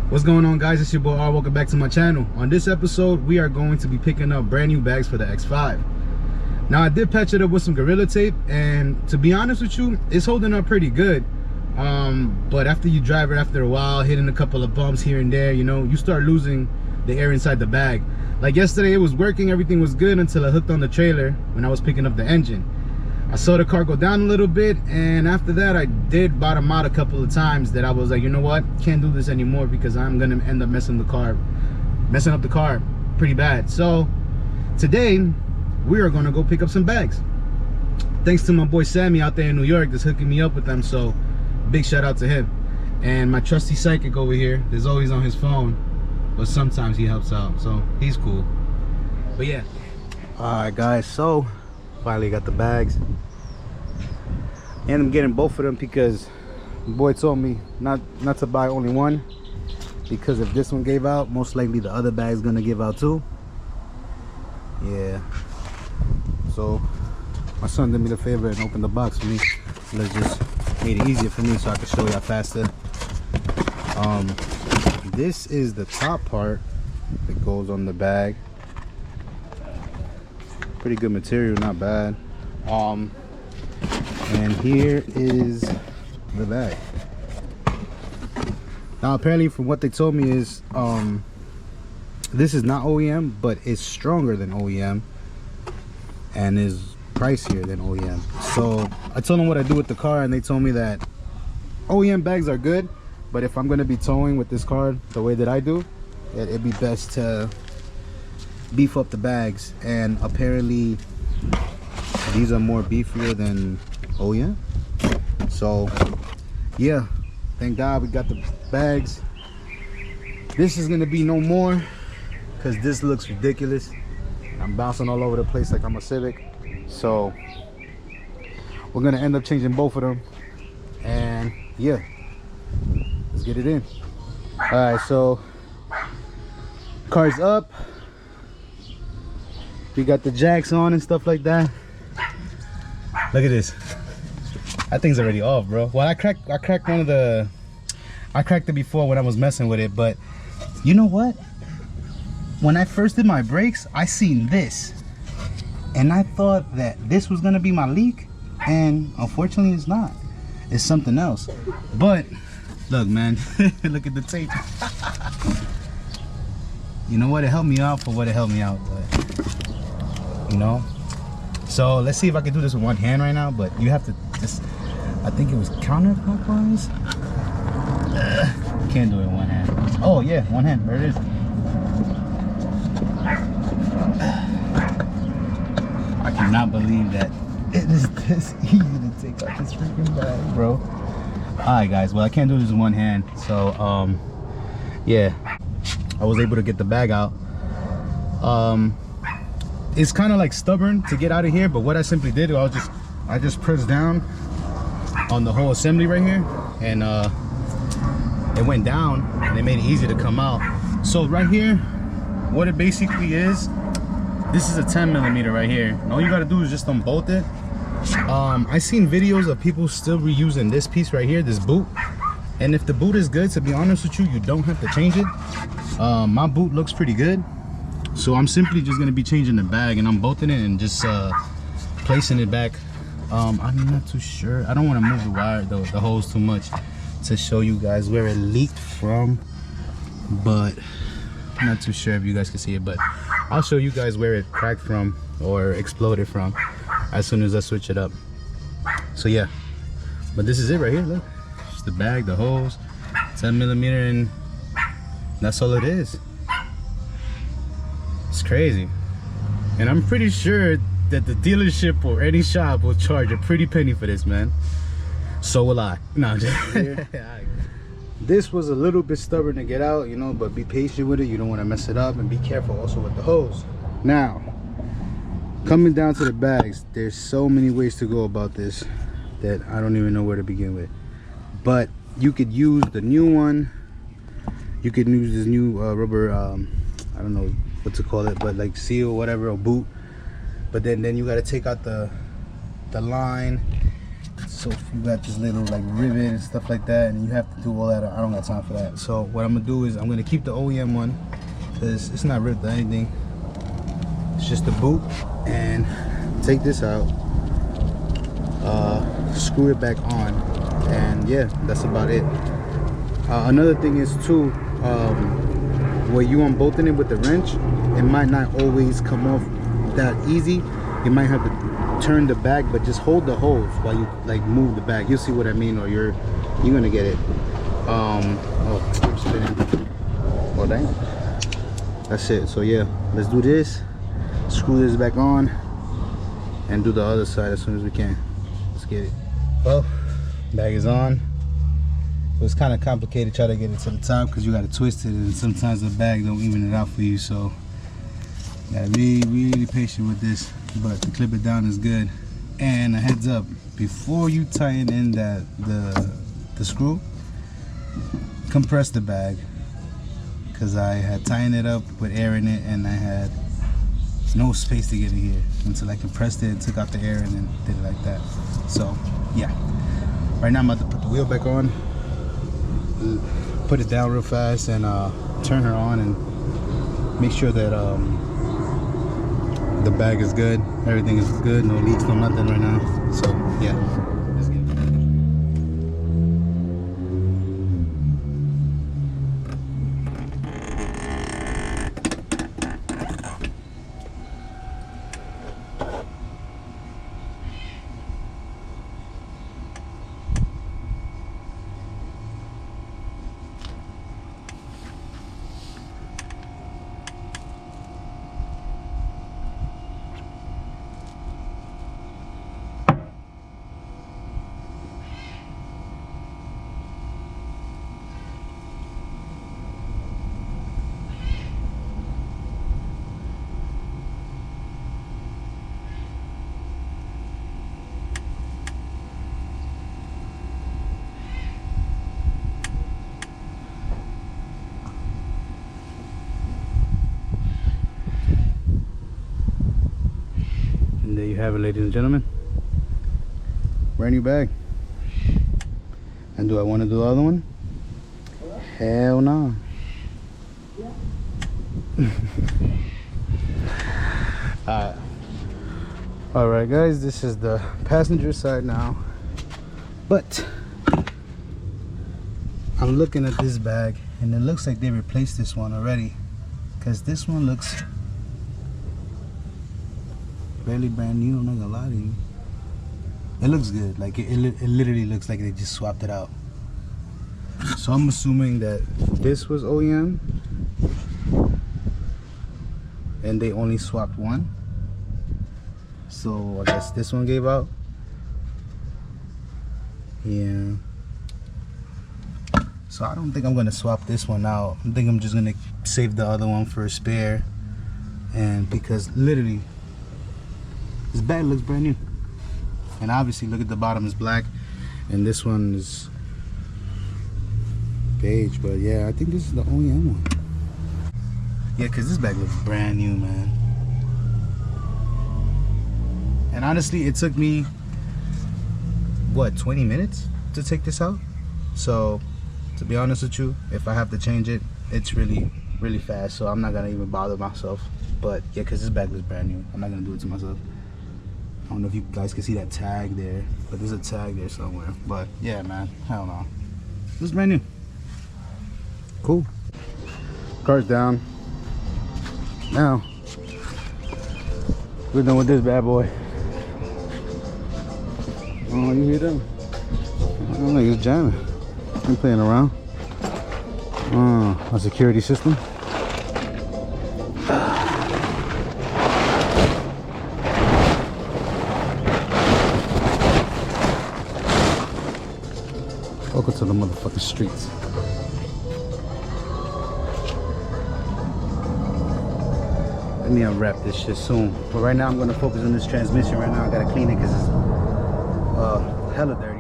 What's going on, guys? It's your boy R. Welcome back to my channel. On this episode, we are going to be picking up brand new bags for the X5. Now, I did patch it up with some Gorilla Tape, and to be honest with you, it's holding up pretty good. But after you drive it after a while, hitting a couple of bumps here and there, you know, you start losing the air inside the bag. Like yesterday, it was working, everything was good until I hooked on the trailer when I was picking up the engine. I saw the car go down a little bit, and after that I did bottom out a couple of times that I was like, you know what, can't do this anymore because I'm gonna end up messing up the car pretty bad. So today we are gonna go pick up some bags. Thanks to my boy Sammy out there in New York that's hooking me up with them, so big shout out to him. And my trusty psychic over here is always on his phone, but sometimes he helps out, so he's cool. But yeah, all right guys, so finally got the bags, and I'm getting both of them because the boy told me not to buy only one, because if this one gave out, most likely the other bag's gonna give out too. Yeah, so my son did me the favor and opened the box for me. Let's just made it easier for me so I can show y'all faster. This is the top part that goes on the bag. Pretty good material, not bad. And here is the bag. Now apparently from what they told me is this is not OEM, but it's stronger than OEM and is pricier than OEM. So I told them what I do with the car, and they told me that OEM bags are good, but if I'm going to be towing with this car the way that I do, it'd be best to beef up the bags, and apparently these are more beefier than OEM. So yeah, thank God we got the bags. This is gonna be no more because this looks ridiculous. I'm bouncing all over the place like I'm a Civic, so we're gonna end up changing both of them. And yeah, let's get it in. All right, so car's up, we got the jacks on and stuff like that. Look at this. That thing's already off, bro. Well, I cracked one of the, I cracked it before when I was messing with it, but you know what? When I first did my brakes, I seen this, and I thought that this was gonna be my leak, and unfortunately it's not. It's something else. But look, man, look at the tape. You know what? It helped me out for what it helped me out, but you know. So let's see if I can do this with one hand right now, but you have to just, I think it was counterclockwise. Can't do it in one hand. Oh yeah, one hand, there it is. I cannot believe that it is this easy to take out this freaking bag, bro. Alright guys, well I can't do this in one hand, so yeah, I was able to get the bag out. It's kind of like stubborn to get out of here, but what I simply did, I just pressed down on the whole assembly right here, and it went down, and it made it easy to come out. So right here, what it basically is, this is a 10mm right here, and all you got to do is just unbolt it. I seen videos of people still reusing this piece right here, this boot, and if the boot is good, to be honest with you, you don't have to change it. My boot looks pretty good, so I'm simply just going to be changing the bag, and I'm bolting it and just placing it back. I'm not too sure. I don't want to move the wire, the hose too much to show you guys where it leaked from, but I'm not too sure if you guys can see it, but I'll show you guys where it cracked from or exploded from as soon as I switch it up. So yeah, but this is it right here. Look, just the bag, the hose, 10mm, and that's all it is. It's crazy, and I'm pretty sure that the dealership or any shop will charge a pretty penny for this, man. So will I. No, just this was a little bit stubborn to get out, you know, but be patient with it. You don't want to mess it up, and be careful also with the hose. Now, coming down to the bags, there's so many ways to go about this that I don't even know where to begin with. But you could use the new one. You could use this new rubber, I don't know what to call it, but like seal, whatever, or boot. But then you got to take out the line, So if you got this little like rivet and stuff like that, and you have to do all that, I don't got time for that. So what I'm gonna do is I'm gonna keep the OEM one because it's not ripped or anything. It's just the boot, and take this out, screw it back on, and yeah, that's about it. Another thing is too, where you unbolting it with the wrench, it might not always come off that easy. You might have to turn the bag, but just hold the hose while you like move the bag. You'll see what I mean, or you're gonna get it. Oh, I'm spinning. Oh dang, that's it. So yeah, let's do this, screw this back on, and do the other side as soon as we can. Let's get it. Well, bag is on. It was kind of complicated trying to get it to the top because you got to twist it, and sometimes the bag don't even it out for you, so you gotta be really patient with this. But to clip it down is good. And a heads up, before you tighten in the screw, compress the bag, because I had tightened it up with air in it and I had no space to get it here until I compressed it and took out the air and then did it like that. So yeah, right now I'm about to put the wheel back on, put it down real fast, and turn her on and make sure that the bag is good, everything is good, no leaks, no nothing right now. So yeah, let's get it. And there you have it, ladies and gentlemen. Brand new bag. And do I want to do the other one? Hell no. Alright guys, this is the passenger side now. But I'm looking at this bag and it looks like they replaced this one already, because this one looks barely brand new. I'm not gonna lie to you. It looks good. Like it literally looks like they just swapped it out. So I'm assuming that this was OEM and they only swapped one. So I guess this one gave out. Yeah. So I don't think I'm gonna swap this one out. I think I'm just gonna save the other one for a spare. And because literally this bag looks brand new. And obviously look at the bottom is black and this one is beige. But yeah, I think this is the OEM one. Yeah, because this bag looks brand new, man. And honestly, it took me, what, 20 minutes to take this out? So, to be honest with you, if I have to change it, it's really, really fast. So I'm not gonna even bother myself. But yeah, because this bag looks brand new. I'm not gonna do it to myself. I don't know if you guys can see that tag there, but there's a tag there somewhere. But yeah, man, hell no. This is brand new. Cool. Car's down. Now, we're done with this bad boy. Oh, you hear them? I don't think it's jamming. I'm playing around. A security system. Welcome to the motherfucking streets. Let me unwrap this shit soon. But right now I'm gonna focus on this transmission right now. I gotta clean it because it's hella dirty.